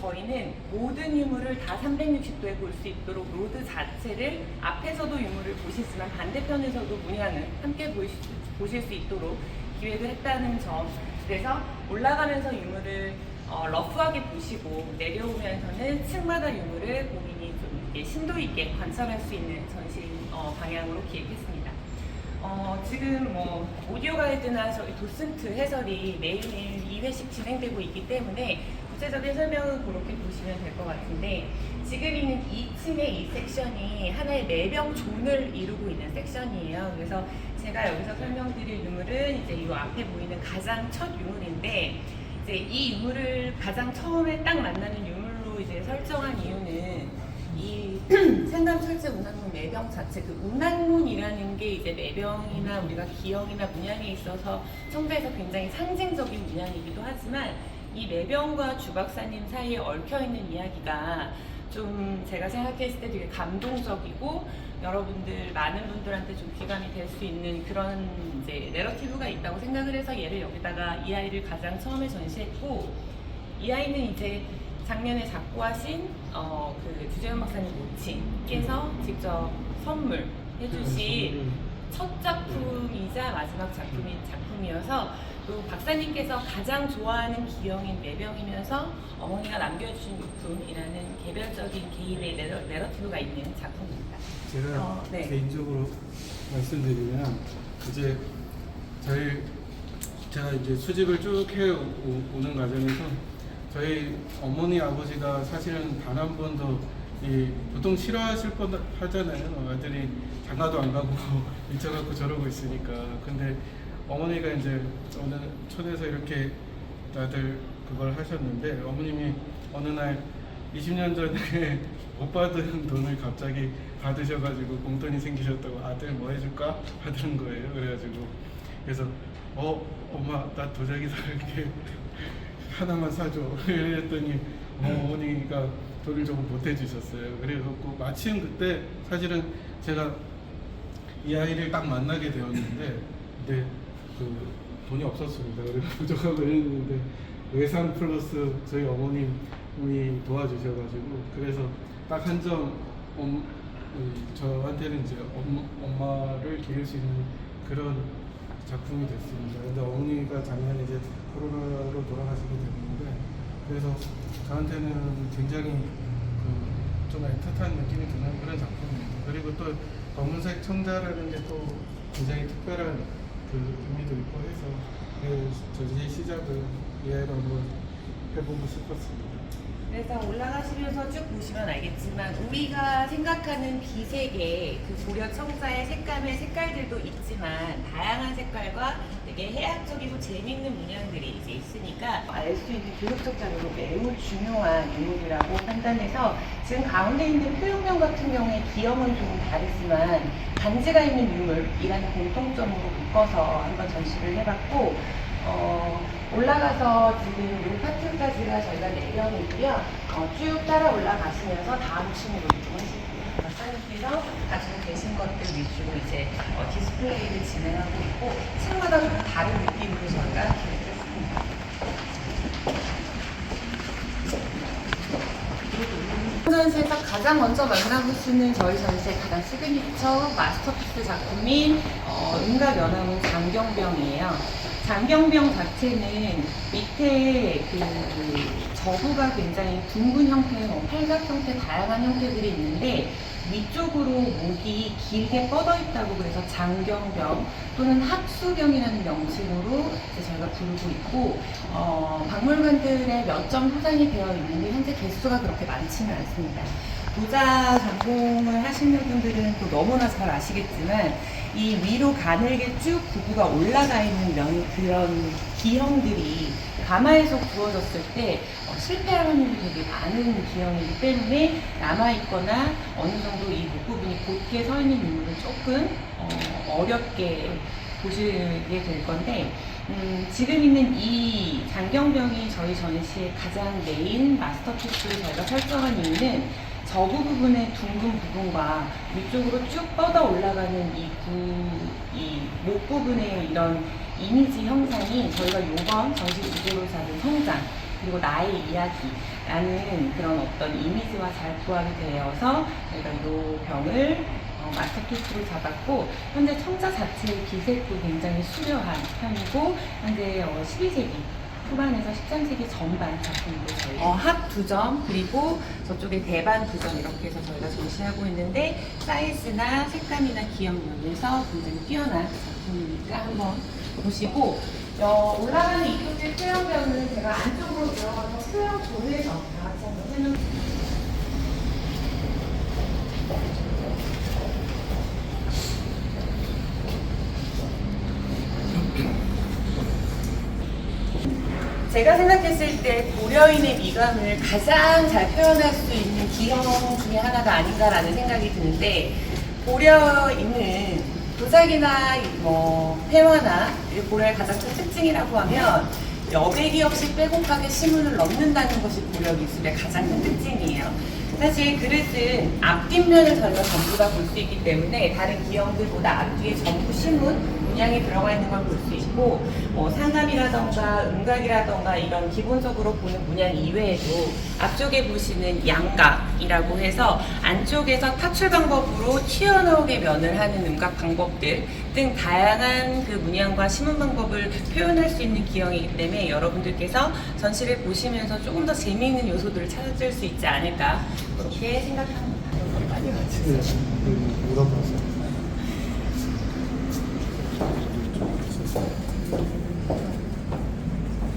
저희는 모든 유물을 다 360도에 볼 수 있도록 로드 자체를 앞에서도 유물을 보시지만 반대편에서도 문양을 함께 보실 수 있도록 기획을 했다는 점. 그래서 올라가면서 유물을 러프하게 보시고 내려오면서는 층마다 유물을 고민이 좀 심도 있게 관찰할 수 있는 전시 방향으로 기획했습니다. 지금 오디오 가이드나 저희 도슨트 해설이 매일매일 2회씩 진행되고 있기 때문에 구체적인 설명은 그렇게 보시면 될 것 같은데, 지금 있는 2층의 이 섹션이 하나의 매병 존을 이루고 있는 섹션이에요. 그래서 제가 여기서 설명드릴 유물은 이제 이 앞에 보이는 가장 첫 유물인데, 이제 이 유물을 가장 처음에 딱 만나는 유물로 이제 설정한 이유는 이 생감 철제 운항문 매병 자체, 그 운항문이라는 게 이제 매병이나 우리가 기형이나 문양에 있어서 청자에서 굉장히 상징적인 문양이기도 하지만, 이 매병과 주 박사님 사이에 얽혀있는 이야기가 좀 제가 생각했을 때 되게 감동적이고 여러분들 많은 분들한테 좀 귀감이 될 수 있는 그런 이제 내러티브가 있다고 생각을 해서 얘를 여기다가 이 아이를 가장 처음에 전시했고, 이 아이는 이제 작년에 작고하신 그 주재현 박사님 모친께서 직접 선물해 주신 첫 작품이자 마지막 작품이어서 또 박사님께서 가장 좋아하는 기형인 매병이면서 어머니가 남겨주신 유품이라는 개별적인 개인의 내러티브가 있는 작품입니다. 제가 네. 개인적으로 말씀드리면 이제 제가 이제 수집을 쭉 해오는 과정에서 저희 어머니 아버지가 사실은 단 한 번도 보통 싫어하실 뻔 하잖아요. 아들이 장가도 안 가고 미쳐갖고 저러고 있으니까. 근데 어머니가 이제 어느 촌에서 이렇게 다들 그걸 하셨는데, 어머님이 어느 날 20년 전에 못 받은 돈을 갑자기 받으셔가지고 공돈이 생기셨다고, 아들 뭐 해줄까? 하던 거예요. 그래서 엄마 나 도자기 살게 하나만 사줘. 이랬더니 어머니가 돈을 조금 보태주셨어요. 그래갖고 마침 그때 사실은 제가 이 아이를 딱 만나게 되었는데, 근데 그 돈이 없었습니다. 그래서 부족하고 이랬는데 예산 플러스 저희 어머님이 도와주셔가지고, 그래서 딱 한 점 저한테는 이제 엄마를 기를 수 있는 그런 작품이 됐습니다. 근데 어머니가 작년에 이제 코로나로 돌아가시게 됐는데, 그래서 저한테는 굉장히 좀 애틋한 느낌이 드는 그런 작품입니다. 그리고 또 검은색 청자라는 게 또 굉장히 특별한 그 의미도 있고 해서 그 전시 시작을 이 아이로 한번 해보고 싶었습니다. 그래서 올라가시면서 쭉 보시면 알겠지만, 우리가 생각하는 비색의 그 고려 청자의 색깔들도 있지만 다양한 색깔과 되게 해학적이고 재미있는 문양들이 이제 있으니까 알 수 있는 교육적 자료로 매우 중요한 유물이라고 판단해서, 지금 가운데 있는 표용명 같은 경우에 기형은 좀 다르지만 반지가 있는 유물이라는 공통점으로 묶어서 한번 전시를 해봤고, 올라가서 지금 이 파트까지가 저희가 4명이고요. 쭉 따라 올라가시면서 다음 층으로 이동하실게요. 박사님께서 가지고 계신 것들 위주로 이제 디스플레이를 진행하고 있고, 층마다 좀 다른 느낌으로 저희가 기획했습니다. 전시에서 가장 먼저 만나보시는 저희 전시의 가장 시그니처 마스터피스 작품인 은가면화문 장경병이에요. 장경병 자체는 밑에 그 저부가 굉장히 둥근 형태, 팔각 형태, 다양한 형태들이 있는데, 위쪽으로 목이 길게 뻗어 있다고 그래서 장경병 또는 합수경이라는 명칭으로 저희가 부르고 있고, 박물관들에 몇 점 소장이 되어 있는데 현재 개수가 그렇게 많지는 않습니다. 도자 전공을 하시는 분들은 또 너무나 잘 아시겠지만, 이 위로 가늘게 쭉 구부가 올라가 있는 그런 기형들이 가마에서 구워졌을 때 실패할 확률이 되게 많은 기형이기 때문에 남아있거나 어느 정도 이 목 부분이 곧게 서 있는 유물은 조금 어렵게 보시게 될 건데, 지금 있는 이 장경병이 저희 전시의 가장 메인 마스터피스를 저희가 설정한 이유는 저부 부분의 둥근 부분과 위쪽으로 쭉 뻗어 올라가는 이 목 부분의 이런 이미지 형상이 저희가 이번 전시 주제로 잡은 성장, 그리고 나의 이야기라는 그런 어떤 이미지와 잘 부합이 되어서 저희가 이 병을 마스터피스로 잡았고, 현재 청자 자체의 기색도 굉장히 수려한 편이고, 현재 12세기 후반에서 13세기 전반 작품인데 저희 합 2점 그리고 저쪽에 대반 2점 이렇게 해서 저희가 전시하고 있는데, 사이즈나 색감이나 기억력에서 굉장히 뛰어난 작품이니까 한번 보시고, 올라가는 이쪽의 표현병은 제가 안쪽으로 들어가서 표현 보내서 다 같이 한번 해놓을게요. 제가 생각했을 때 고려인의 미감을 가장 잘 표현할 수 있는 기형 중에 하나가 아닌가라는 생각이 드는데, 고려인은 도자기나 회화나 고려의 가장 큰 특징이라고 하면 여백이 없이 빼곡하게 시문을 넣는다는 것이 고려 미술의 가장 큰 특징이에요. 사실 그릇은 앞뒷면을 저희가 전부 다 볼 수 있기 때문에 다른 기형들보다 앞뒤에 전부 시문 문양이 들어가 있는 걸 볼 수 있고, 상감이라던가 음각이라던가 이런 기본적으로 보는 문양 이외에도 앞쪽에 보시는 양각이라고 해서 안쪽에서 타출 방법으로 튀어나오게 면을 하는 음각 방법들 등 다양한 그 문양과 시문 방법을 표현할 수 있는 기형이기 때문에 여러분들께서 전시를 보시면서 조금 더 재미있는 요소들을 찾을 수 있지 않을까, 그렇게 생각합니다. 빨리 가지. 물어봐서.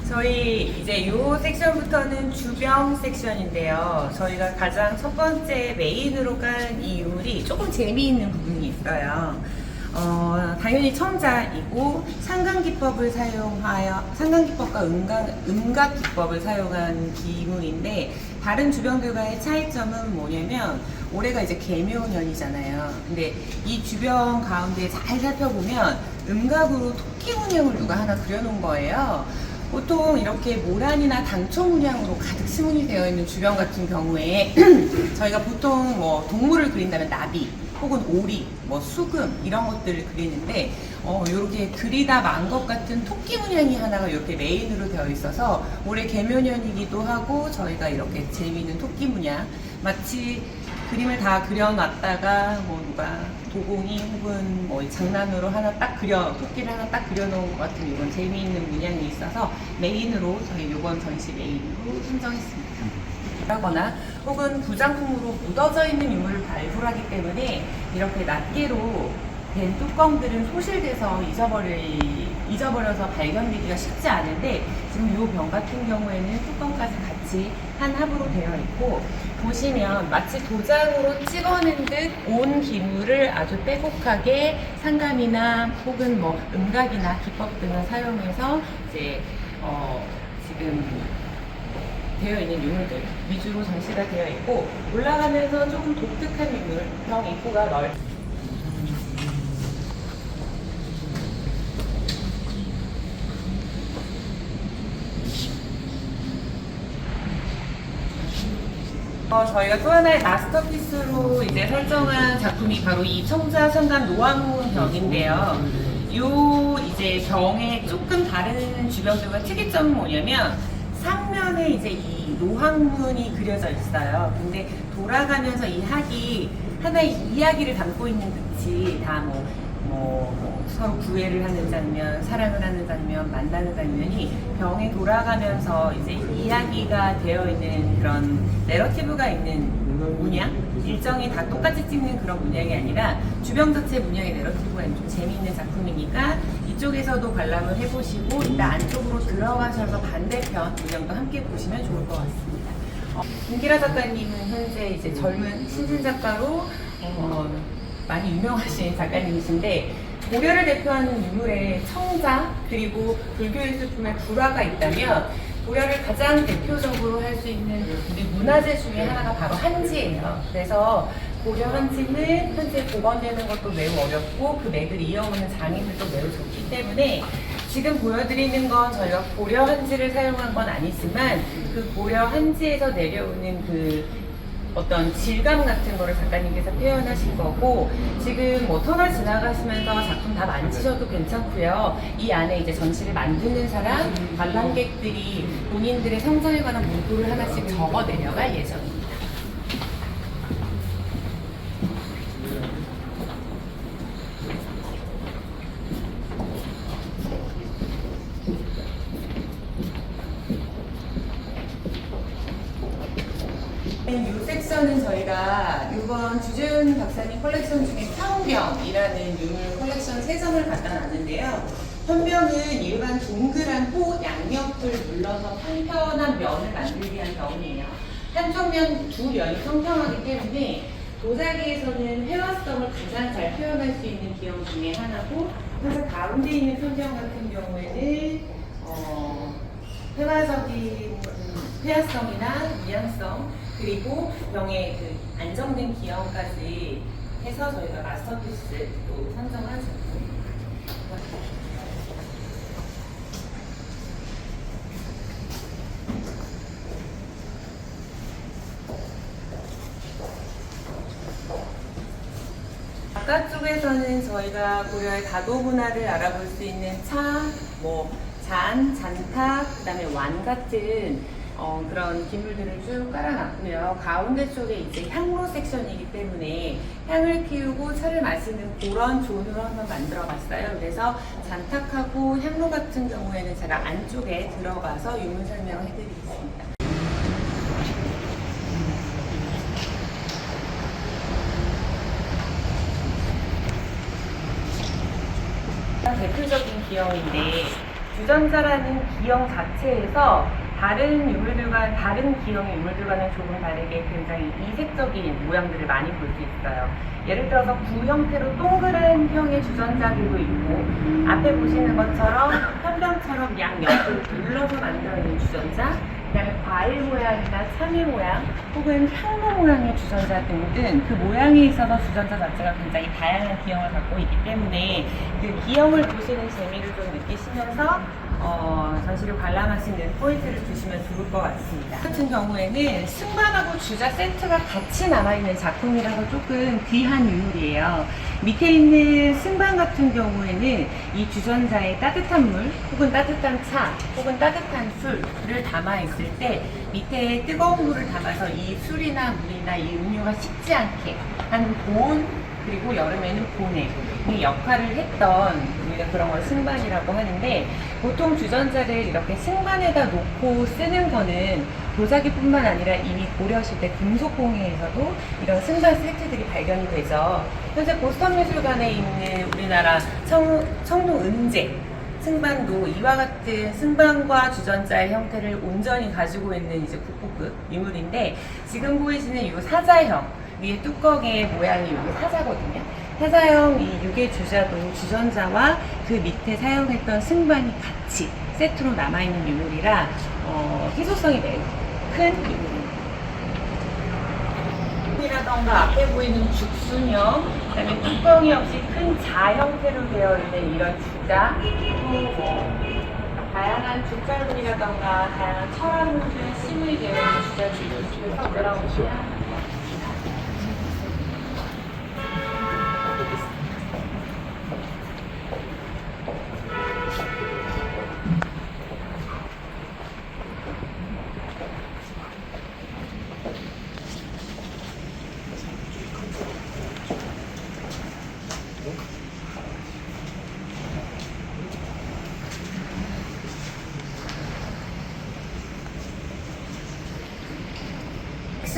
저희 이제 요 섹션부터는 주병 섹션인데요. 저희가 가장 첫 번째 메인으로 간 이 유물이 조금 재미있는 부분이 있어요. 당연히 청자이고 상강기법을 사용하여 상강기법과 음각 기법을 사용한 기물인데, 다른 주병들과의 차이점은 뭐냐면 올해가 이제 개묘년이잖아요. 근데 이 주병 가운데 잘 살펴보면 음각으로 토끼 문양을 누가 하나 그려놓은 거예요. 보통 이렇게 모란이나 당초 문양으로 가득 시문이 되어 있는 주병 같은 경우에 저희가 보통 동물을 그린다면 나비 혹은 오리, 수금 이런 것들을 그리는데, 이렇게 그리다 만 것 같은 토끼 문양이 하나가 이렇게 메인으로 되어 있어서 올해 개묘년이기도 하고 저희가 이렇게 재미있는 토끼 문양, 마치 그림을 다 그려놨다가 누가 도공이 혹은 장난으로 하나 딱 토끼를 하나 딱 그려놓은 것 같은 이런 재미있는 문양이 있어서 메인으로 저희 이번 전시 메인으로 선정했습니다. 하거나 혹은 부장품으로 묻어져 있는 유물을 발굴하기 때문에 이렇게 낱개로 된 뚜껑들은 소실돼서 잊어버려서 발견되기가 쉽지 않은데, 지금 이 병 같은 경우에는 뚜껑까지 같이 한 합으로 되어 있고, 보시면 마치 도장으로 찍어낸 듯 온 기물을 아주 빼곡하게 상감이나 혹은 음각이나 기법 등을 사용해서 이제 지금 되어 있는 유물들 위주로 전시가 되어 있고, 올라가면서 조금 독특한 유물, 병 입구가 저희가 또 하나의 마스터피스로 이제 설정한 작품이 바로 이 청자 성감 노왕문 병인데요. 요 이제 병의 조금 다른 주병들과 특이점은 뭐냐면, 상면에 이제 이 노항문이 그려져 있어요. 근데 돌아가면서 이 학이 하나의 이야기를 담고 있는 듯이 다 서로 구애를 하는 장면, 사랑을 하는 장면, 만나는 장면이 병에 돌아가면서 이제 이야기가 되어 있는 그런 내러티브가 있는 문양? 일정이 다 똑같이 찍는 그런 문양이 아니라 주병 자체 문양의 내러티브가 좀 재미있는 작품이니까 이쪽에서도 관람을 해보시고 이따 안쪽으로 들어가셔서 반대편 문양도 함께 보시면 좋을 것 같습니다. 김기라 작가님은 현재 이제 젊은 신진 작가로 많이 유명하신 작가님이신데, 고려를 대표하는 유물의 청자 그리고 불교예술품의 불화가 있다면 고려를 가장 대표적으로 할 수 있는 우리 문화재 중에 하나가 바로 한지예요. 그래서 고려 한지는 현재 복원되는 것도 매우 어렵고 그 맥을 이어오는 장인들도 매우 좋기 때문에 지금 보여드리는 건 저희가 고려 한지를 사용한 건 아니지만 그 고려 한지에서 내려오는 그 어떤 질감 같은 거를 작가님께서 표현하신 거고, 지금 뭐 터널 지나가시면서 작품 다 만지셔도 괜찮고요. 이 안에 이제 전시를 만드는 사람, 관람객들이 본인들의 성장에 관한 문구를 하나씩 적어 내려갈 예정입니다. 이 섹션은 저희가 이번 주재훈 박사님 컬렉션 중에 현병이라는 유물 컬렉션 3점을 갖다 놨는데요. 현병은 일반 동그란 호 양옆을 눌러서 평평한 면을 만들기 위한 병이에요. 한쪽 면, 두 면이 평평하기 때문에 도자기에서는 회화성을 가장 잘 표현할 수 있는 기형 중에 하나고, 그래서 가운데 있는 현병 같은 경우에는 회화성이나 미양성, 그리고 병의 그 안정된 기형까지 해서 저희가 마스터피스로 선정한 작품입니다. 바깥쪽에서는 저희가 고려의 다도 문화를 알아볼 수 있는 차, 잔, 잔탁, 그다음에 완 같은 그런 기물들을 쭉 깔아놨고요. 가운데 쪽에 이제 향로 섹션이기 때문에 향을 피우고 차를 마시는 그런 존으로 한번 만들어 봤어요. 그래서 잔탁하고 향로 같은 경우에는 제가 안쪽에 들어가서 유물 설명을 해드리겠습니다. 대표적인 기형인데, 주전자라는 기형 자체에서 다른 유물들과, 다른 기형의 유물들과는 조금 다르게 굉장히 이색적인 모양들을 많이 볼 수 있어요. 예를 들어서 구 형태로 동그란 형의 주전자들도 있고, 앞에 보시는 것처럼 현병처럼 양옆을 눌러서 만들어 있는 주전자, 그다음에 과일 모양이나 참외 모양 혹은 향로 모양의 주전자 등등 그 모양에 있어서 주전자 자체가 굉장히 다양한 기형을 갖고 있기 때문에 그 기형을 보시는 재미를 좀 느끼시면서 전시를 관람하시는 포인트를 두시면 좋을 것 같습니다. 같은 경우에는 승관하고 주자 세트가 같이 남아있는 작품이라서 조금 귀한 유물이에요. 밑에 있는 승관 같은 경우에는 이 주전자에 따뜻한 물 혹은 따뜻한 차 혹은 따뜻한 술을 담아있을 때 밑에 뜨거운 물을 담아서 이 술이나 물이나 이 음료가 식지 않게 하는 보온, 그리고 여름에는 보냉 이 역할을 했던, 우리가 그런 걸 승반이라고 하는데, 보통 주전자를 이렇게 승반에다 놓고 쓰는 거는 도자기뿐만 아니라 이미 고려시대 금속공예에서도 이런 승반 세트들이 발견이 되죠. 현재 보스턴미술관에 있는 우리나라 청룡은재 승반도 이와 같은 승반과 주전자의 형태를 온전히 가지고 있는 이제 국보급 유물인데, 지금 보이시는 이 사자형 위에 뚜껑의 모양이 이게 사자거든요. 사자형 이 유계 주자도 주전자와 그 밑에 사용했던 승반이 같이 세트로 남아있는 유물이라 희소성이 매우 큰 유물입니다. 이라던가 앞에 보이는 죽순형, 그다음에 뚜껑이 없이 큰 자 형태로 되어 있는 이런 주자, 또 다양한 죽살물이라던가 다양한 철화물들 심의 되어 있는 주자들을 섞으라고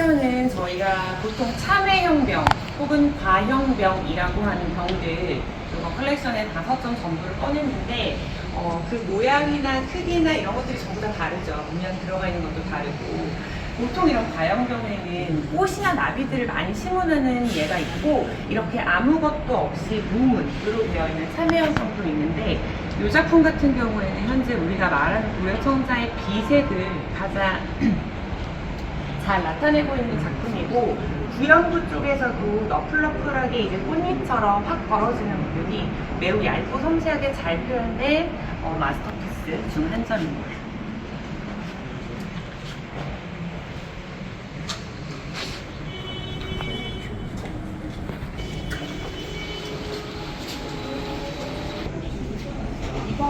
섹션은 저희가 보통 참외형 병 혹은 과형 병이라고 하는 병들, 이거 컬렉션에 5점 전부를 꺼냈는데 그 모양이나 크기나 이런 것들이 전부 다 다르죠. 문양 들어가 있는 것도 다르고, 보통 이런 과형병에는 꽃이나 나비들을 많이 심어놓는 예가 있고, 이렇게 아무것도 없이 무문으로 되어 있는 참외형 병도 있는데, 이 작품 같은 경우에는 현재 우리가 말하는 고려청자의 비색을 가장 잘 나타내고 있는 작품이고, 구형부 쪽에서도 너플너플하게 이제 꽃잎처럼 확 벌어지는 부분이 매우 얇고 섬세하게 잘 표현된 마스터피스 중 한 점입니다.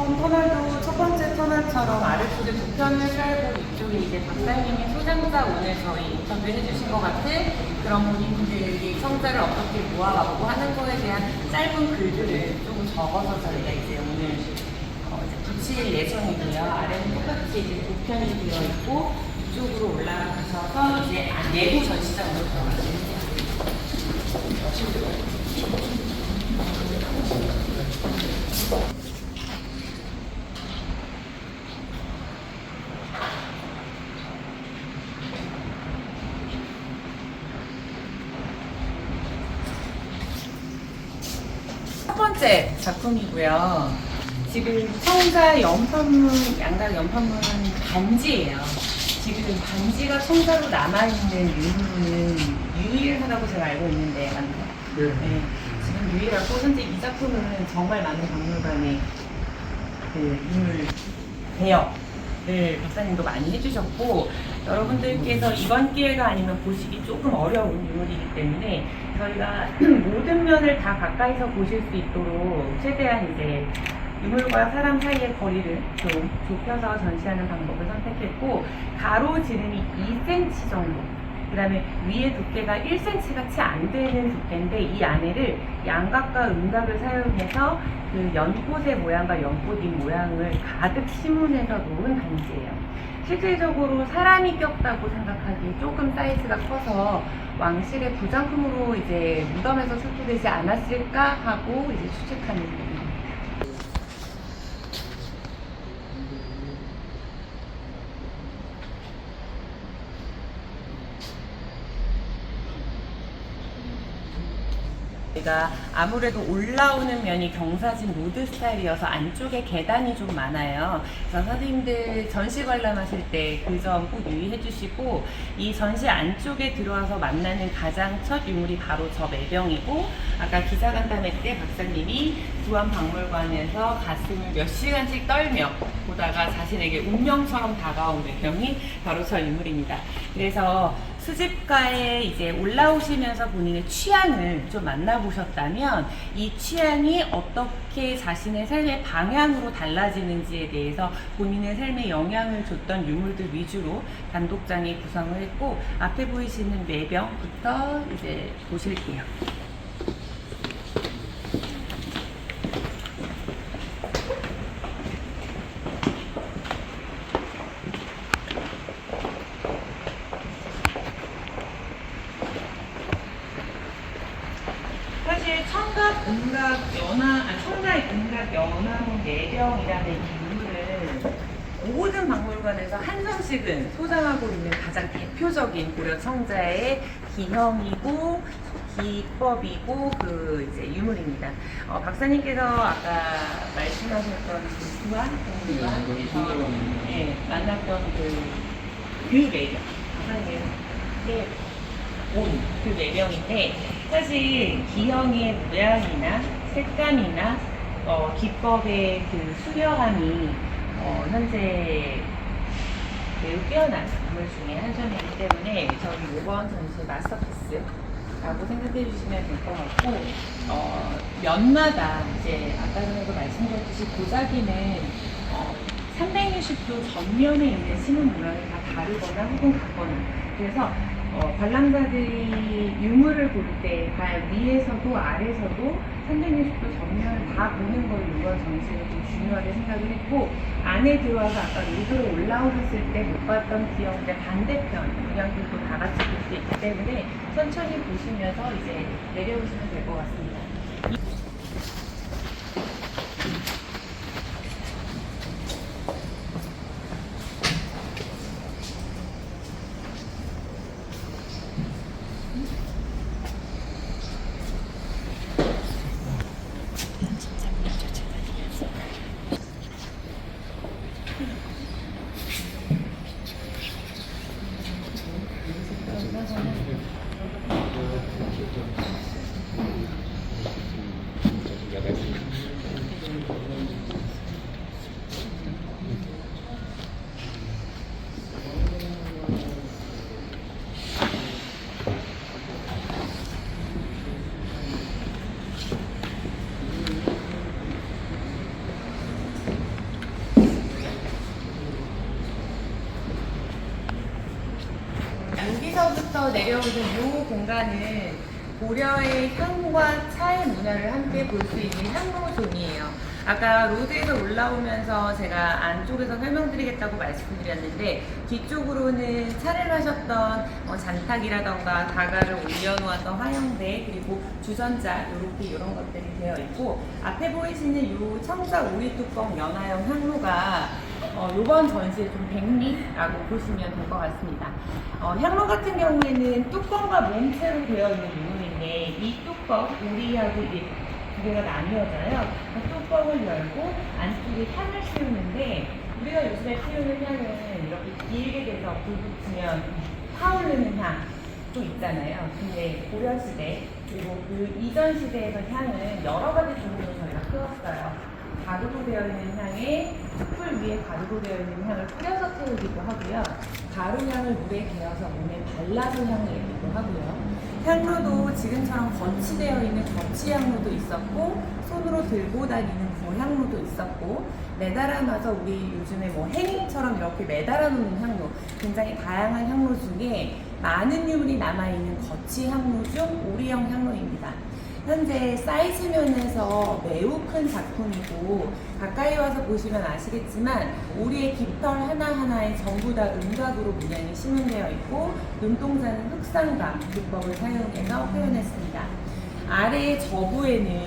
이번 터널도 첫 번째 터널처럼 아래쪽에 두 편을 깔고 이쪽에 이제 박사님이 소장자 오늘 저희 인터뷰 해주신 것 같은 그런 본인들이 성자를 어떻게 모아가고 하는 거에 대한 짧은 글들을 조금 적어서 저희가 이제 오늘 이제 붙일 예정이고요. 아래는 똑같이 이제 두 편이 되어 있고 이쪽으로 올라가셔서 이제 내부 전시장으로 들어가세요. 첫 번째 작품이고요. 지금 청자 연판문, 양각 연판문은 반지예요. 지금 반지가 청자로 남아있는 유물은 유일하다고 제가 알고 있는데 맞나요? 네. 지금 유일하고 현재 이 작품은 정말 많은 박물관에 그 유물 대여를 박사님도 많이 해주셨고 여러분들께서 이번 기회가 아니면 보시기 조금 어려운 유물이기 때문에 저희가 모든 면을 다 가까이서 보실 수 있도록 최대한 이제 유물과 사람 사이의 거리를 좀 좁혀서 전시하는 방법을 선택했고 가로지름이 2cm 정도 그 다음에 위에 두께가 1cm 같이 안 되는 두께인데 이 안에를 양각과 음각을 사용해서 그 연꽃의 모양과 연꽃 잎 모양을 가득 심은해서 놓은 반지예요. 실질적으로 사람이 꼈다고 생각하기 조금 사이즈가 커서 왕실의 부장품으로 이제 무덤에서 출토되지 않았을까 하고 이제 추측하는 부분입니다. 저희가 아무래도 올라오는 면이 경사진 로드 스타일이어서 안쪽에 계단이 좀 많아요. 그래서 선생님들 전시 관람하실 때 그 점 꼭 유의해 주시고 이 전시 안쪽에 들어와서 만나는 가장 첫 유물이 바로 저 매병이고 아까 기자간담회 때 박사님이 부안박물관에서 가슴을 몇 시간씩 떨며 보다가 자신에게 운명처럼 다가온 매병이 바로 저 유물입니다. 그래서 수집가에 이제 올라오시면서 본인의 취향을 좀 만나보셨다면 이 취향이 어떻게 자신의 삶의 방향으로 달라지는지에 대해서 본인의 삶에 영향을 줬던 유물들 위주로 단독장에 구성을 했고 앞에 보이시는 매병부터 이제 보실게요. 사실 청각, 음각, 청각, 음각, 연암, 매병이라는 이 유물은 모든 박물관에서 한 점씩은 소장하고 있는 가장 대표적인 고려 청자의 기형이고 기법이고 그 이제 유물입니다. 박사님께서 아까 말씀하셨던 그 부안에서 만났던 그 매병, 박사님의 온 그 매병인데 사실 기형의 모양이나 색감이나 기법의 그 수려함이 현재 매우 뛰어난 유물 중에 한 점이기 때문에 저희 이번 전시 마스터피스라고 생각해 주시면 될 것 같고 면마다 이제 아까 전에도 말씀드렸듯이 도자기는 360도 전면에 있는 심은 모양이 다 다르거나 혹은 같거나 그래서 관람자들이 유물을 볼 때 위에서도 아래서도 360도 전면을 다 보는 걸 이번 전시는 좀 중요하게 생각을 했고 안에 들어와서 아까 로드로 올라오셨을 때 못 봤던 기형의 반대편 문양들도 다 같이 볼 수 있기 때문에 천천히 보시면서 이제 내려오시면 될 것 같습니다. 위에서 내려오는 이 공간은 고려의 향과 차의 문화를 함께 볼 수 있는 향로존이에요. 아까 로드에서 올라오면서 제가 안쪽에서 설명드리겠다고 말씀드렸는데 뒤쪽으로는 차를 마셨던 잔탁이라던가 다가를 올려놓았던 화형대 그리고 주전자 이런 것들이 되어 있고 앞에 보이시는 이 청사 오리뚜껑 연화형 향로가 이번 전시의 좀 백미라고 보시면 될 것 같습니다. 향로 같은 경우에는 뚜껑과 몸체로 되어 있는 유물인데 이 뚜껑 오리하고 두 개가 나뉘어져요. 그 뚜껑을 열고 안쪽에 향을 피우는데 우리가 요즘에 피우는 향은 이렇게 길게 돼서 불 붙이면 타오르는 향도 있잖아요. 근데 고려시대 그리고 그 이전 시대에서 향은 여러 가지 종류로 저희가 피웠어요. 가루로 되어 있는 향에 숯불 위에 가루로 되어 있는 향을 뿌려서 태우기도 하고요. 가루향을 물에 개어서 몸에 발라서 향을 내기도 하고요. 향로도 지금처럼 건치되어 있는 거치향로도 있었고 손으로 들고 다니는 부향로도 있었고 매달아놔서 우리 요즘에 뭐 행인처럼 이렇게 매달아 놓는 향로 굉장히 다양한 향로 중에 많은 유물이 남아있는 거치향로 중 오리형 향로입니다. 현재 사이즈 면에서 매우 큰 작품이고 가까이 와서 보시면 아시겠지만 오리의 깃털 하나하나에 전부 다 은각으로 문양이 심은되어 있고 눈동자는 흑상감 기법을 사용해서 표현했습니다. 아래의 저부에는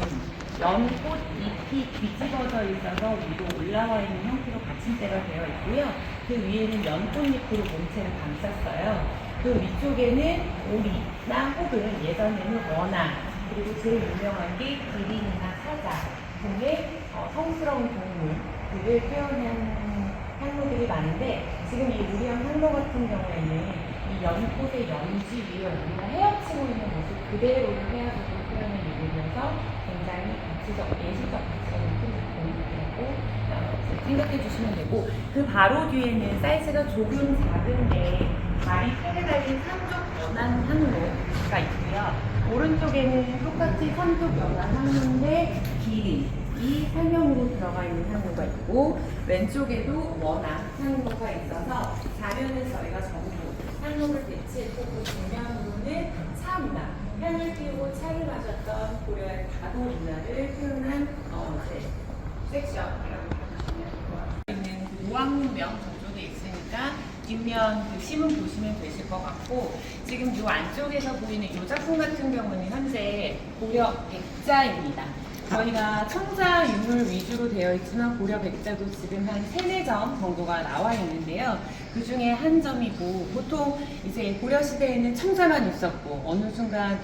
연꽃 잎이 뒤집어져 있어서 위로 올라와 있는 형태로 받침대가 되어 있고요. 그 위에는 연꽃잎으로 몸체를 감쌌어요. 그 위쪽에는 오리나 혹은 예전에는 원앙 그리고 제일 유명한 게 기린이나 사자 등의 성스러운 동물들을 표현한 향로들이 많은데 지금 이 우리형 향로 같은 경우에는 이 연꽃의 연지 위에 우리가 헤엄치고 있는 모습 그대로를 헤어져서 표현한 유물이어서 굉장히 예술적 가치가 높은 작품이라고 생각해 주시면 되고 그 바로 뒤에는 사이즈가 조금 작은데 발이 크게 달린 삼족 연한 향로가 있고요. 오른쪽에는 똑같이 삼족 연한 향로인데 기린이 설명으로 들어가 있는 향로가 있고 왼쪽에도 원앙 향로가 있어서 좌면은 저희가 전부 향로를 배치했고 그 정면으로는 차 문화 향을 피우고 차를 마셨던 고려의 가도 문화를 표현한 섹션이라고 봐주시면 될 것 같습니다. 있는 그 노왕문명 정조돼 있으니까 뒷면 그 시문 보시면 되실 것 같고 지금 이 안쪽에서 보이는 이 작품 같은 경우는 현재 고려 백자입니다. 저희가 청자 유물 위주로 되어 있지만 고려 백자도 지금 한 3-4점 정도가 나와 있는데요. 그 중에 한 점이고 보통 이제 고려 시대에는 청자만 있었고 어느 순간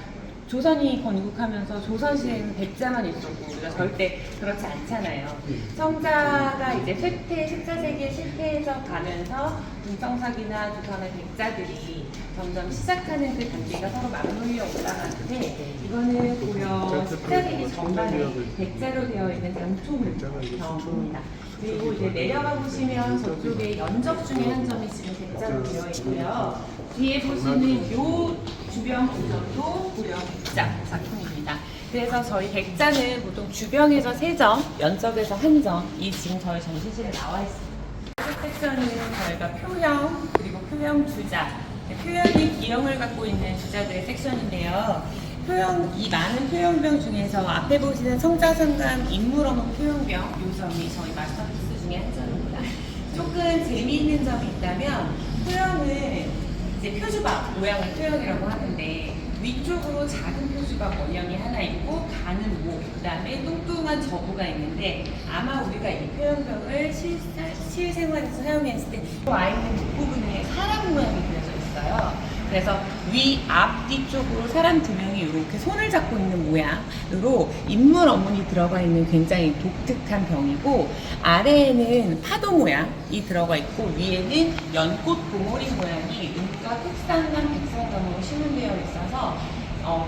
조선이 건국하면서 조선시대에는 백자만 있었고 우리가 절대 그렇지 않잖아요. 청자가 이제 쇠퇴, 14세기에 실패해서 가면서 문청사기나 조선의 백자들이 점점 시작하는 그 단계가 서로 맞물려 올라가는데 이거는 고려 14세기 전반에 백자로 되어 있는 장초문경입니다. 그리고 이제 내려가 보시면 저쪽에 연적 중에 한 점이 지금 백자로 되어 있고요. 뒤에 보시는 이 주변 구조도 고려 백자 작품입니다. 그래서 저희 백자는 보통 주변에서 3점, 연적에서 1점이 지금 저희 전시실에 나와 있습니다. 섹션은 저희가 표형, 그리고 표형 주자, 표현이 기형을 갖고 있는 주자들의 섹션인데요. 이 많은 표현병 중에서 앞에 보시는 성자성감 인물어문 표현병 이 점이 저희 마스터피스 중에 한 점입니다. 조금 재미있는 점이 있다면 표현은 이제 표주박 모양을 표현이라고 하는데 위쪽으로 작은 표주박 원형이 하나 있고 가는 목, 그 다음에 뚱뚱한 저부가 있는데 아마 우리가 이 표현병을 실생활에서 사용했을 때 와 있는 뒷부분에 사람 모양이 그려져 있어요. 그래서 위, 앞, 뒤쪽으로 사람 2명이 이렇게 손을 잡고 있는 모양으로 인물 어문이 들어가 있는 굉장히 독특한 병이고 아래에는 파도 모양이 들어가 있고 위에는 연꽃 봉오리 모양이 은과 특산감, 백상감으로 심은되어 있어서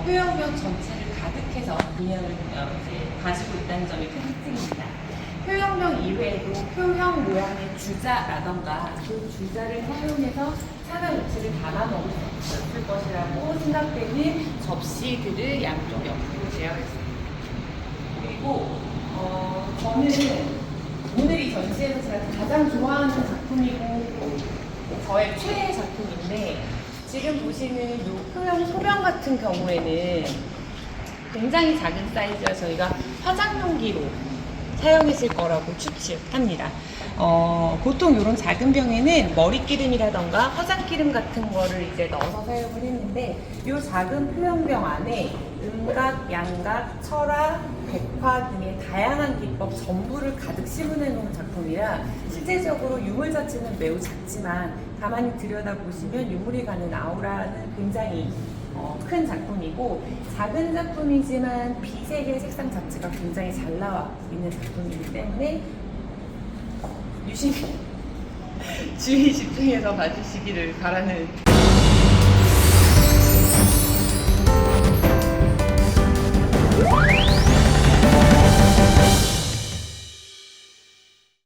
표현병 전체를 가득해서 인형을 가지고 있다는 점이 큰 특징입니다. 표현병 이외에도 표형 모양의 주자라던가 그 주자를 사용해서 차가 육수를 담아 먹을 수 있을 것이라고 생각되는 접시들을 양쪽 옆으로 되어 있습니다. 그리고 저는 오늘 이 전시에서 제가 가장 좋아하는 작품이고 저의 최애 작품인데 지금 보시는 이 소형 소병 같은 경우에는 굉장히 작은 사이즈라 저희가 화장용기로 사용했을 거라고 추측합니다. 보통 이런 작은 병에는 머리기름이라던가 화장기름 같은 거를 이제 넣어서 사용을 했는데 이 작은 표현병 안에 음각, 양각, 철학, 백화 등의 다양한 기법 전부를 가득 심어내 놓은 작품이라 실제적으로 유물 자체는 매우 작지만 가만히 들여다보시면 유물이 가는 아우라는 굉장히 큰 작품이고 작은 작품이지만 비색의 색상 자체가 굉장히 잘 나와 있는 작품이기 때문에 유심히 주의 집중해서 봐주시기를 바라는